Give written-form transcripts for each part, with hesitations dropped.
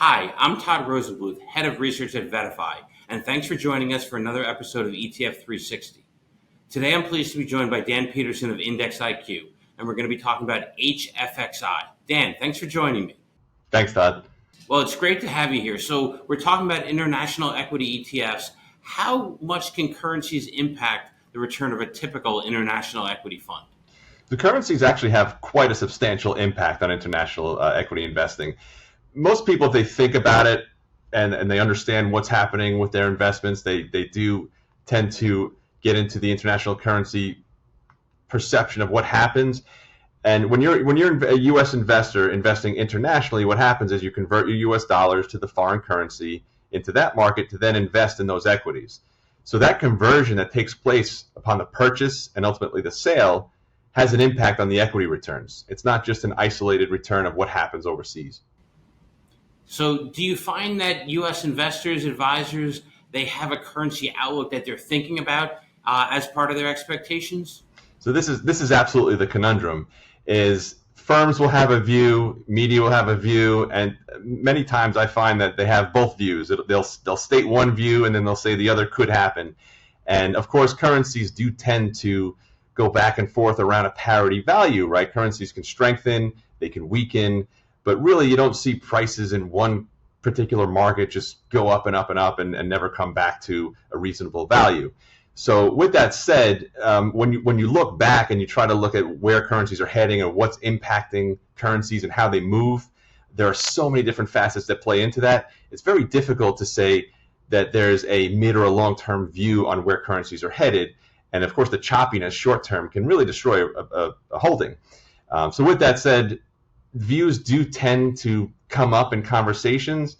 Hi, I'm Todd Rosenbluth, Head of Research at VettaFi, and thanks for joining us for another episode of ETF360. Today I'm pleased to be joined by Dan Petersen of IndexIQ, and we're going to be talking about HFXI. Dan, thanks for joining me. Thanks, Todd. Well, it's great to have you here. So we're talking about international equity ETFs. How much can currencies impact the return of a typical international equity fund? The currencies actually have quite a substantial impact on international equity investing. Most people, if they think about it and they understand what's happening with their investments, they do tend to get into the international currency perception of what happens. And when you're a U.S. investor investing internationally, what happens is you convert your U.S. dollars to the foreign currency into that market to then invest in those equities. So that conversion that takes place upon the purchase and ultimately the sale has an impact on the equity returns. It's not just an isolated return of what happens overseas. So do you find that U.S. investors, advisors, they have a currency outlook that they're thinking about as part of their expectations? So this is absolutely the conundrum, is firms will have a view, media will have a view, and many times I find that they have both views. They'll state one view and then they'll say the other could happen. And of course, currencies do tend to go back and forth around a parity value, right? Currencies can strengthen, they can weaken, but really you don't see prices in one particular market just go up and up and up and never come back to a reasonable value. So with that said, when you look back and you try to look at where currencies are heading and what's impacting currencies and how they move, there are so many different facets that play into that. It's very difficult to say that there's a mid or a long-term view on where currencies are headed. And of course, the choppiness short-term can really destroy a holding. So with that said, views do tend to come up in conversations,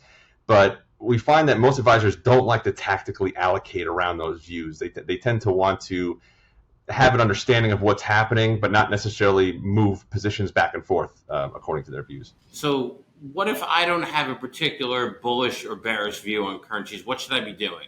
but we find that most advisors don't like to tactically allocate around those views. They tend to want to have an understanding of what's happening, but not necessarily move positions back and forth according to their views. So what if I don't have a particular bullish or bearish view on currencies? What should I be doing?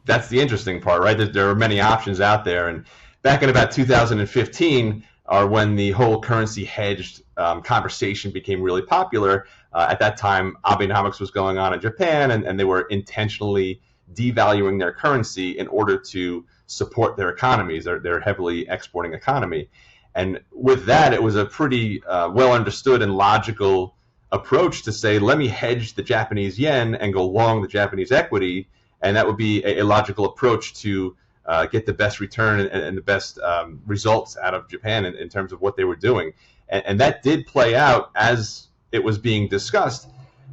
That's the interesting part, right? There are many options out there. And back in about 2015 are when the whole currency hedged conversation became really popular. At that time, Abenomics was going on in Japan, and they were intentionally devaluing their currency in order to support their economies, their heavily exporting economy. And with that, it was a pretty well understood and logical approach to say, let me hedge the Japanese yen and go long the Japanese equity. And that would be a logical approach to get the best return and the best results out of Japan in terms of what they were doing. And that did play out as it was being discussed.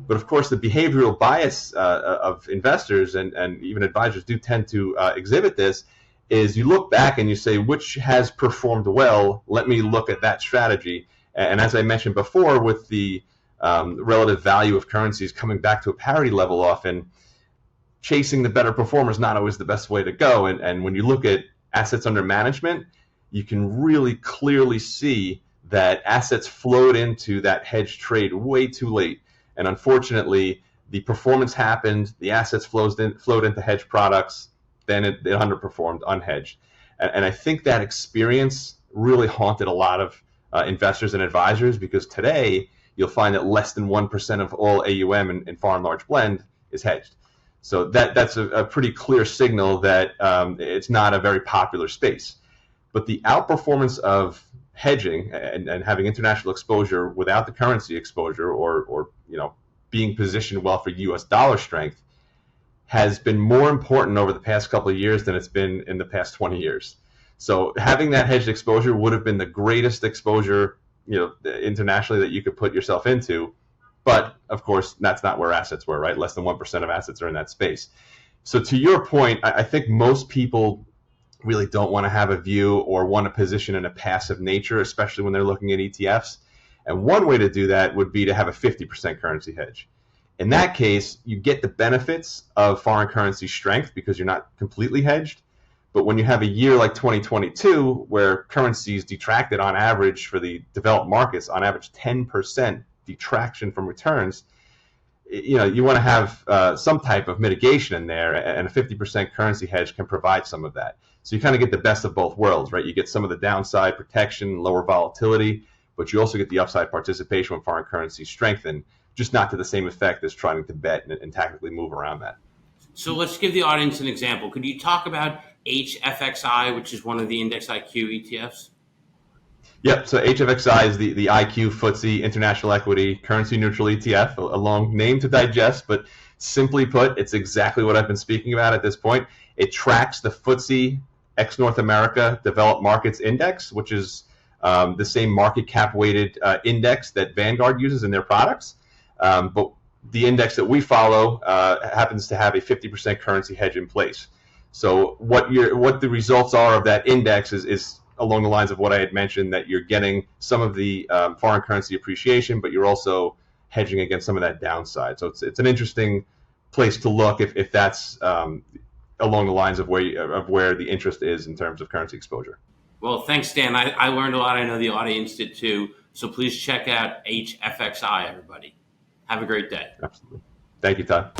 But of course, the behavioral bias of investors and even advisors do tend to exhibit this, is you look back and you say, which has performed well? Let me look at that strategy. And as I mentioned before, with the relative value of currencies coming back to a parity level often, chasing the better performer is not always the best way to go. And when you look at assets under management, you can really clearly see that assets flowed into that hedge trade way too late. And unfortunately, the performance happened, the assets flowed into hedge products, then it underperformed unhedged. And I think that experience really haunted a lot of investors and advisors, because today you'll find that less than 1% of all AUM in foreign large blend is hedged. So that's a pretty clear signal that it's not a very popular space. But the outperformance of hedging and having international exposure without the currency exposure, or being positioned well for U.S. dollar strength, has been more important over the past couple of years than it's been in the past 20 years. So having that hedged exposure would have been the greatest exposure internationally that you could put yourself into. But of course, that's not where assets were, right? Less than 1% of assets are in that space. So to your point, I think most people really don't want to have a view or want a position in a passive nature, especially when they're looking at ETFs. And one way to do that would be to have a 50% currency hedge. In that case, you get the benefits of foreign currency strength because you're not completely hedged. But when you have a year like 2022, where currencies detracted on average for the developed markets, on average 10% detraction from returns, you want to have some type of mitigation in there, and a 50% currency hedge can provide some of that. So you kind of get the best of both worlds, right? You get some of the downside protection, lower volatility, but you also get the upside participation when foreign currencies strengthen. just not to the same effect as trying to bet and tactically move around that. So let's give the audience an example. Could you talk about HFXI, which is one of the IndexIQ ETFs? Yep. So HFXI is the IQ FTSE International Equity Currency Neutral ETF, a long name to digest, but simply put, it's exactly what I've been speaking about at this point. It tracks the FTSE ex North America Developed Markets Index, which is the same market cap weighted index that Vanguard uses in their products. But the index that we follow happens to have a 50% currency hedge in place. So what the results are of that index is along the lines of what I had mentioned, that you're getting some of the foreign currency appreciation, but you're also hedging against some of that downside. So it's an interesting place to look if that's along the lines of where the interest is in terms of currency exposure. Well, thanks, Dan. I learned a lot. I know the audience did too. So please check out HFXI, everybody. Have a great day. Absolutely. Thank you, Todd.